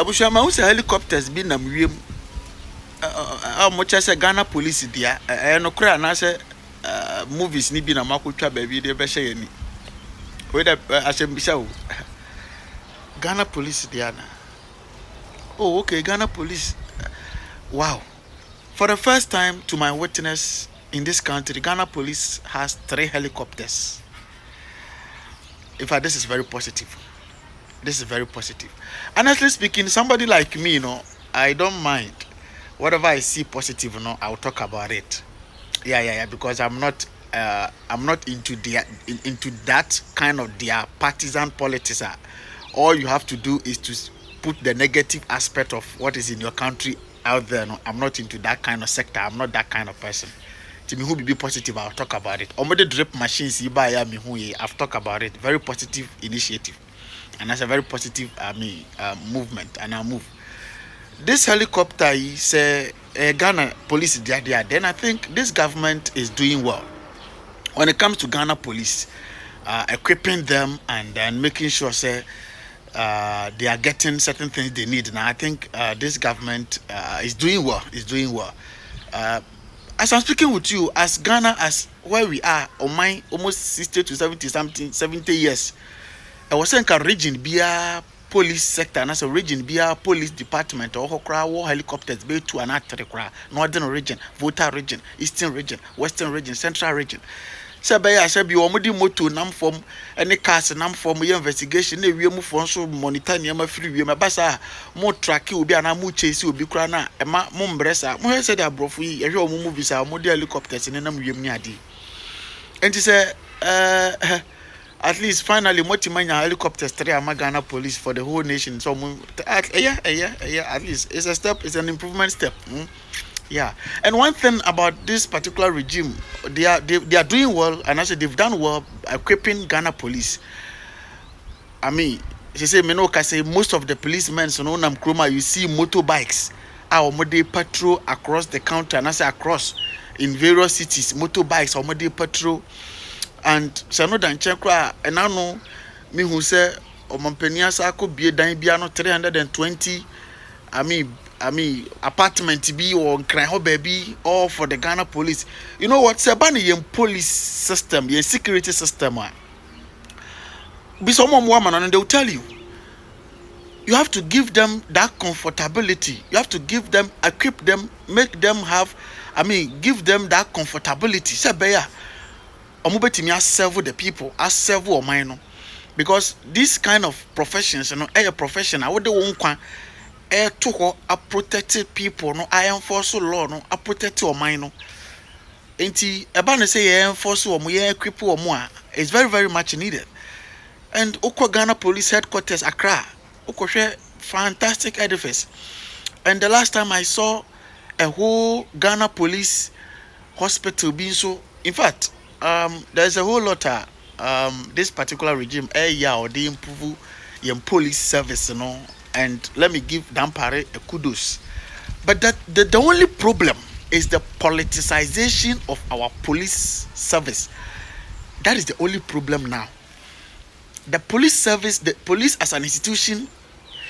Abushama who say helicopters be nam wiem. Much as a Ghana police dia. No cry na say movies ni bi na makotwa baby dey be share ni. We da asembisa o. Ghana police dia na. Oh, okay, Ghana police. Wow. For the first time to my witness in this country, Ghana police has 3 helicopters. In fact, this is very positive. This is very positive. Honestly speaking, somebody like me, I don't mind. Whatever I see positive, I'll talk about it. Yeah, because I'm not into into that kind of their partisan politics. All you have to do is to put the negative aspect of what is in your country out there. No, I'm not into that kind of sector. I'm not that kind of person. To me, who be positive, I'll talk about it. Omode drip machines, I've talked about it. Very positive initiative, and that's a very positive movement, and I move. This helicopter is Ghana police there. Then I think this government is doing well when it comes to Ghana police, equipping them and then making sure they are getting certain things they need. Now I think this government is doing well. As I'm speaking with you, as Ghana, as where we are, on my almost 60 to 70 years, I was saying a region be a police sector, and as a region be a police department or war helicopters be to an northern region, Volta region, eastern region, western region, central region. I said be omudi moto nam form any cars nam form investigation we move for so monitor near free we basa more track will be an amu chase will be crana e ma mumbresa mo said abrofu yi ehwe omo movies a mo de helicopters in nam wiem ni ade enti say at least finally motimanya helicopters 3 Ghana police for the whole nation so at least it's a step, it's an improvement step. Yeah, and one thing about this particular regime, they are doing well, and I said they've done well equipping Ghana police. I mean, she said, say most of the policemen, you see motorbikes, our model patrol across the country, and I say across in various cities, motorbikes, our model patrol, and Sanoda and Chenkra, and I know me who say, Omampenia Sako be Biano 320. I mean, apartment be or cry baby, all for the Ghana police. You know what? Sabani police system, your security system. Be someone woman and they'll tell you. You have to give them that comfortability. You have to give them, equip them, make them have, give them that comfortability. Sabaya, omubeti me serve the people, as serve or mine. Because this kind of professions, a profession, I would want to a protected people, I enforce law, a protect your mind. Enti ebane say enforce or equip or more is very, very much needed. And Oko Ghana Police Headquarters Accra, Oko fantastic edifice. And the last time I saw a whole Ghana Police Hospital being so, in fact, there's a whole lot of this particular regime, or they improve your police service, and let me give Dampare a kudos. But that the only problem is the politicization of our police service. That is the only problem now. The police service, the police as an institution,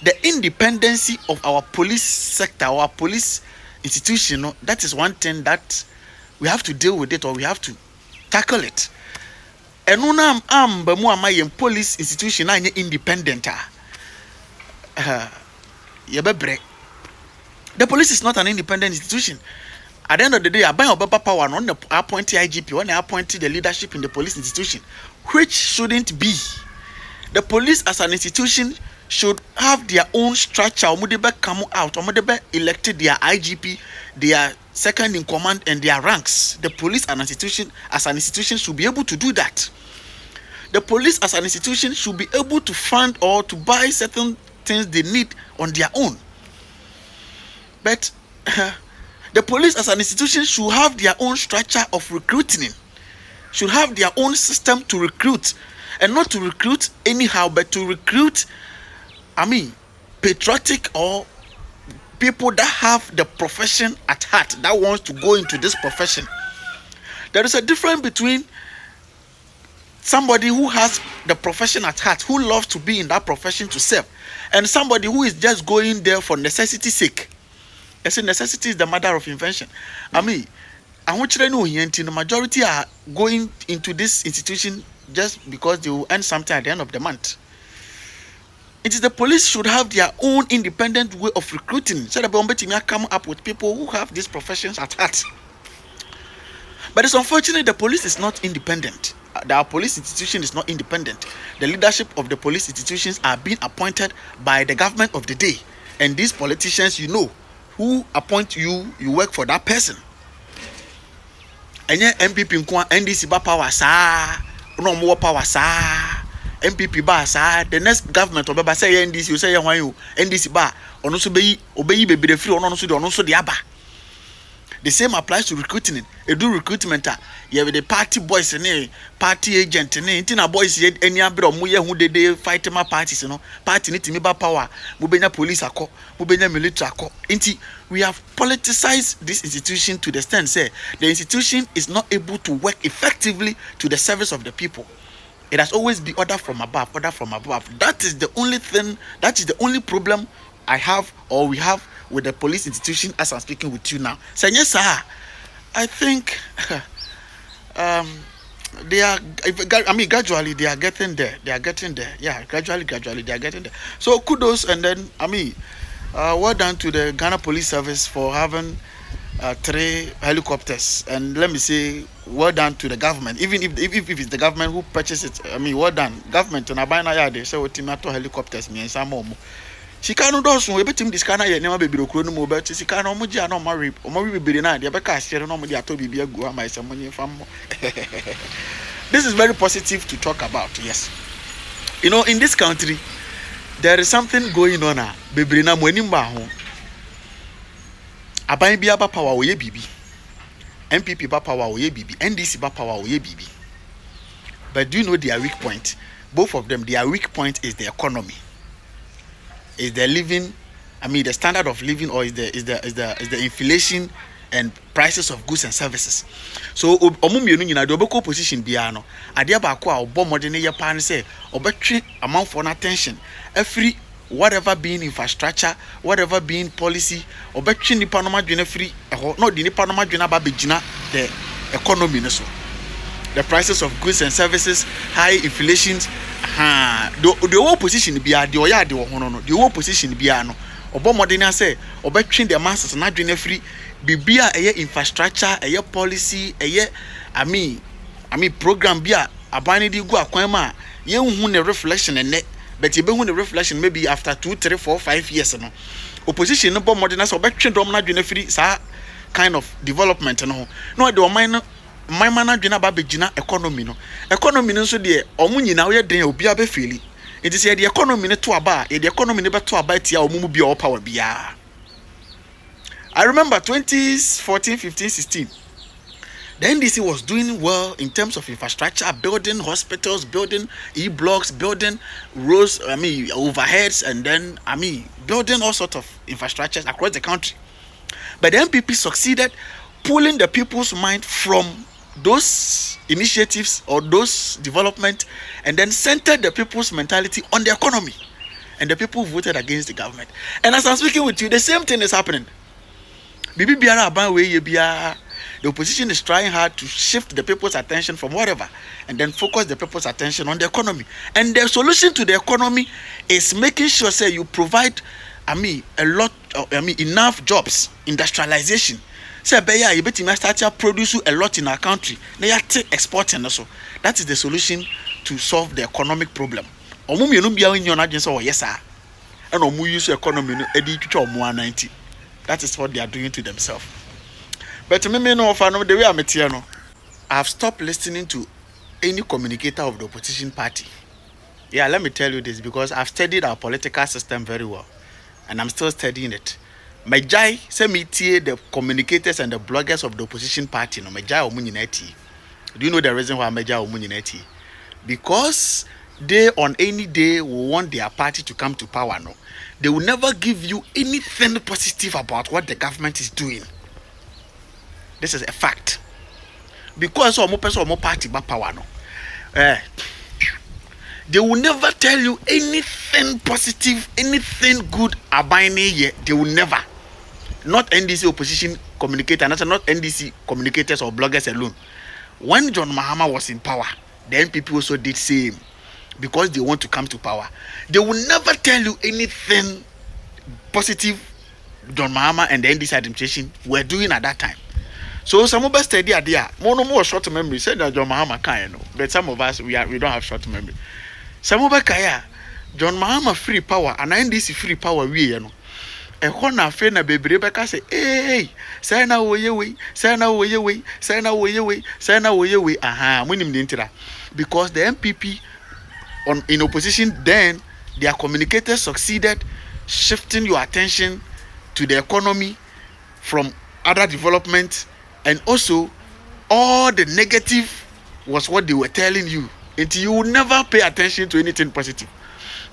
the independency of our police sector, our police institution, that is one thing that we have to deal with it, or we have to tackle it. And now police institution are independent. The police is not an independent institution. At the end of the day, I buy a power on the appointed IGP, when they appointed the leadership in the police institution, which shouldn't be. The police as an institution should have their own structure. Omudebe come out, Omudebe elected their IGP, their second in command, and their ranks. The police as an institution should be able to do that. The police as an institution should be able to fund or to buy certain things they need on their own. But the police as an institution should have their own structure of recruiting, should have their own system to recruit, and not to recruit anyhow, but to recruit, patriotic or people that have the profession at heart, that wants to go into this profession. There is a difference between somebody who has the profession at heart, who loves to be in that profession to serve, and somebody who is just going there for necessity's sake. I say necessity is the mother of invention. I mean, I want you to know the majority are going into this institution just because they will earn something at the end of the month. It is the police should have their own independent way of recruiting, so that they come up with people who have these professions at heart. But it's unfortunate the police is not independent. Our police institution is not independent. The leadership of the police institutions are being appointed by the government of the day. And these politicians, you know, who appoint you, you work for that person. And yeah, MPP nkwa NDC ba power sa, no more power sa. MPP ba sa, the next government obeba say NDC, you say hwan you, NDC ba, ono so be obeyi bebre free ono so de aba. The same applies to recruiting. You do recruitment. You have the party boys and party agent and intina boys yet any abro muye who they fight my parties, you know. Party need to me power. Mubenya police ako, mubenya military ako. Inti we have politicized this institution to the extent say the institution is not able to work effectively to the service of the people. It has always been order from above, order from above. That is the only thing. That is the only problem I have or we have with the police institution as I'm speaking with you now. So yes, sir, I think they are. I mean, gradually they are getting there. They are getting there. Yeah, gradually they are getting there. So kudos, and then I mean, well done to the Ghana Police Service for having 3 helicopters, and let me say well done to the government. Even if it's the government who purchased it, I mean, well done government. And I buy now they say what helicopters me and some more. Sika no doso we betim diska na ye nema bebiro kuro no mo be ti sika no mo gia na o ma bebire na de be ka asere no mo de ato bibia gu ama ise mo nyi fam. This is very positive to talk about. Yes, you know, in this country there is something going on. Bebire na mo anim ba ho aban bia ba power wo ye bibi, MPP ba power wo ye bibi, NDC ba power wo ye bibi. But do you know their weak point? Both of them, their weak point is the economy. Is the living, I mean the standard of living, or is the inflation and prices of goods and services. So omumienu nyina de obeko position bia no ade ba ko a obo modern ye pa ne say obetwe amount for attention every whatever being infrastructure, whatever being policy, obetwe nipa no madwene free eho no di nipa no madwene aba begina the economy no so. The prices of goods and services, high inflations. The whole position be the oya de ho no. The whole position be no. Obo modern say obetwe the masses na dwene free bibia eye infrastructure, eye policy, eye I mean program bia abani di gu akwan ma ye hu ne reflection ene, but ye be hu ne reflection maybe after 2 3 4 5 years no. Opposition no bo modern say obetwe dom na dwene free sa kind of development no. No de o man my management about begina economy no so de omu nyina we den obi abefeli it is the economy ne to aba the economy ne beto aba tia omu bi o power bia. I remember 2014 15 16 the NDC was doing well in terms of infrastructure, building hospitals, building e-blocks, building roads, I mean overheads, and then I mean building all sorts of infrastructures across the country. But the MPP succeeded pulling the people's mind from those initiatives or those development and then centered the people's mentality on the economy, and the people voted against the government. And as I'm speaking with you, the same thing is happening. Bibi biara aban we ye bia, the opposition is trying hard to shift the people's attention from whatever and then focus the people's attention on the economy. And the solution to the economy is making sure say you provide enough jobs, industrialization. Say beya you betting start produce a lot in our country. They are exporting also. That is the solution to solve the economic problem. Omu mienu bia in your agency or yes sir. And omu use economy no edi twitwa omu 90. That is what they are doing to themselves. But me no the way I'm here no, I have stopped listening to any communicator of the opposition party. Yeah, let me tell you this because I've studied our political system very well, and I'm still studying it. My jai say me tie the communicators and the bloggers of the opposition party no my jai omunyinati. Do you know the reason why my jai omunyinati? Because they on any day will want their party to come to power no. They will never give you anything positive about what the government is doing. This is a fact. Because omo person omo party ba power no. Eh, they will never tell you anything positive, anything good about any year. They will never. Not NDC opposition communicator, not NDC communicators or bloggers alone. When John Mahama was in power, the NPP also did same because they want to come to power. They will never tell you anything positive John Mahama and the NDC administration were doing at that time. So some of us study idea. More short memory. Said that John Mahama can, but some of us we don't have short memory. Some of us kaya John Mahama free power and NDC free power we ɛhɔ na afei na bebree bɛka sɛ hey sɛ na wɔyɛ wei sɛ na wɔyɛ wei sɛ na wɔyɛ wei sɛ na wɔyɛ wei aha monim ne ntira because the MPP in opposition then their communicators succeeded shifting your attention to the economy from other development, and also all the negative was what they were telling you until you would never pay attention to anything positive.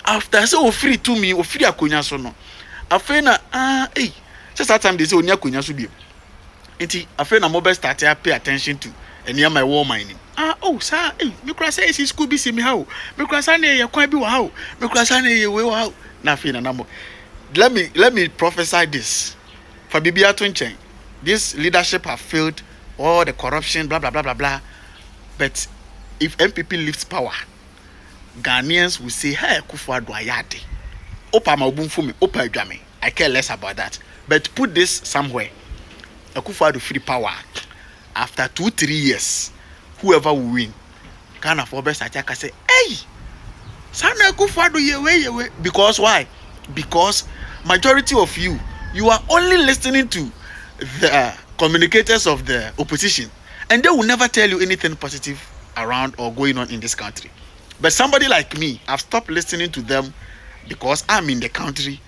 After so free to me free akonya so no afena just that time they say onya akonya so bi enti afena mobile start to pay attention to enia my war mining sir me kura say is school bi si me how me kura say na ye kwan bi wa how me kura say na ye we wa how na afena na mo let me prophesy this for bibia to nchen. This leadership have failed, all the corruption, blah blah blah blah blah, but if MPP lifts power, Ghanaians will say, hey, Kufuor ayade opa ma obunfu me opa adwame. I care less about that, but put this somewhere. Kufuor free power after 2-3 years, whoever will win, Ghana for best attack say, hey, sana Kufuor yewe. Because why? Because majority of you are only listening to the communicators of the opposition, and they will never tell you anything positive around or going on in this country. But somebody like me, I've stopped listening to them because I'm in the country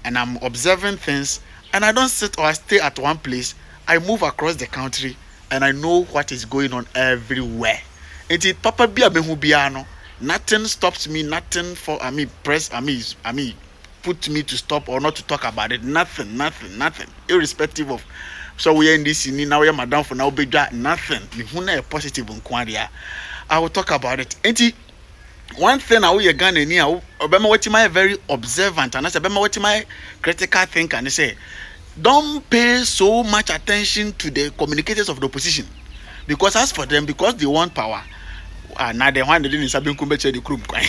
and I'm observing things, and I don't sit or stay at one place. I move across the country and I know what is going on everywhere. It papa bia me hu bia no, nothing stops me, nothing for put me to stop or not to talk about it. Nothing, irrespective of so we are in this now we are madam for now bedwa nothing. Me positive nkwaria. I will talk about it. Enti one thing I will Ghana ni obema what my very observant and I say obema what my critical thinker and say don't pay so much attention to the communicators of the opposition, because as for them, because they want power, now they want the sabin kumbeche the krum kwan.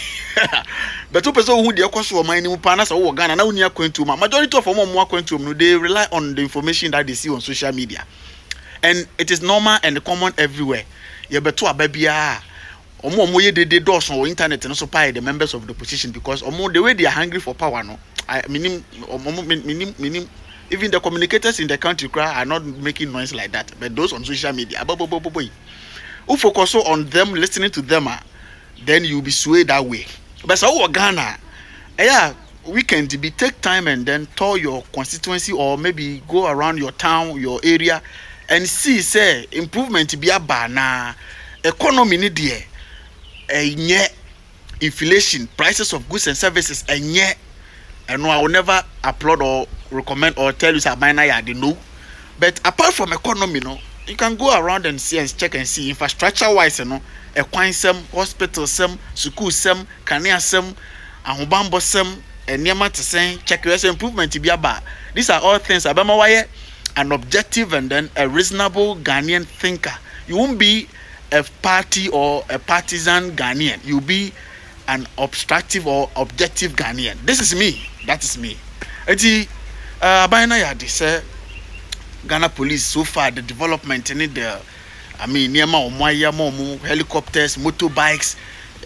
But two person who they cost for money panas or Ghana now near going to majority of them more going to they rely on the information that they see on social media, and it is normal and common everywhere. Yeah, but to a baby omo ye de doors on internet and also pay the members of the opposition, because the way they are hungry for power no I mean even the communicators in the country are not making noise like that, but those on social media who focus on them, listening to them, then you'll be swayed that way. But so Ghana, weekend be take time and then tour your constituency or maybe go around your town, your area, and see say improvement be a na economy ni there inflation, prices of goods and services and I will never applaud or recommend or tell you say minor no. But apart from economy, no, you can go around and see and check and see infrastructure wise, a kwan sem, hospital sem, school sem, kanea sem, ahobambo sem, and niema to say check your improvement to be about. These are all things abema why an objective and then a reasonable Ghanaian thinker. You won't be a party or a partisan Ghanaian. You'll be an obstructive or objective Ghanaian. This is me. That is me. Abayana yadi say Ghana police so far the development in it near helicopters, motorbikes,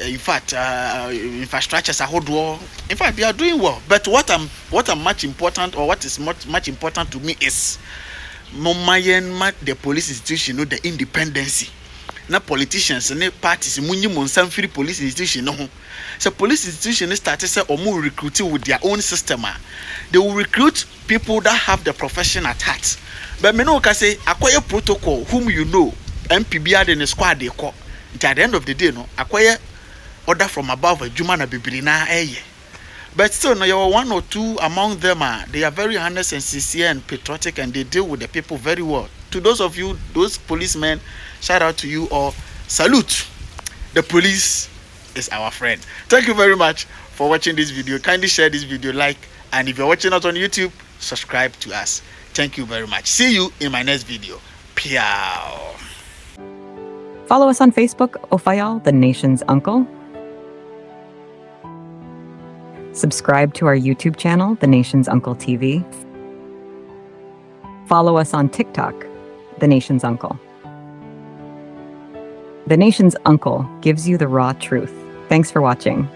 in fact infrastructures are hold. In fact they are doing well. But what I'm much important, or what is much important to me is the police institution, the independency. Na politicians and parties munyi monsan free police institution no. So police institution started say omo recruiting with their own system. They will recruit people that have the profession at heart. But me no can say acquire protocol whom you know MPB in the squad they call. At the end of the day no acquire order from above a juma na bibiri na eye. But still no, you are one or two among them they are very honest and sincere and patriotic, and they deal with the people very well. To those of you, those policemen, shout out to you or salute. the police is our friend. Thank you very much for watching this video. Kindly share this video, like, and if you're watching us on YouTube, subscribe to us. Thank you very much. See you in my next video. Piao. Follow us on Facebook, Ofayal, the nation's uncle. Subscribe to our YouTube channel, The Nation's Uncle TV. Follow us on TikTok, The Nation's Uncle. The Nation's Uncle gives you the raw truth. Thanks for watching.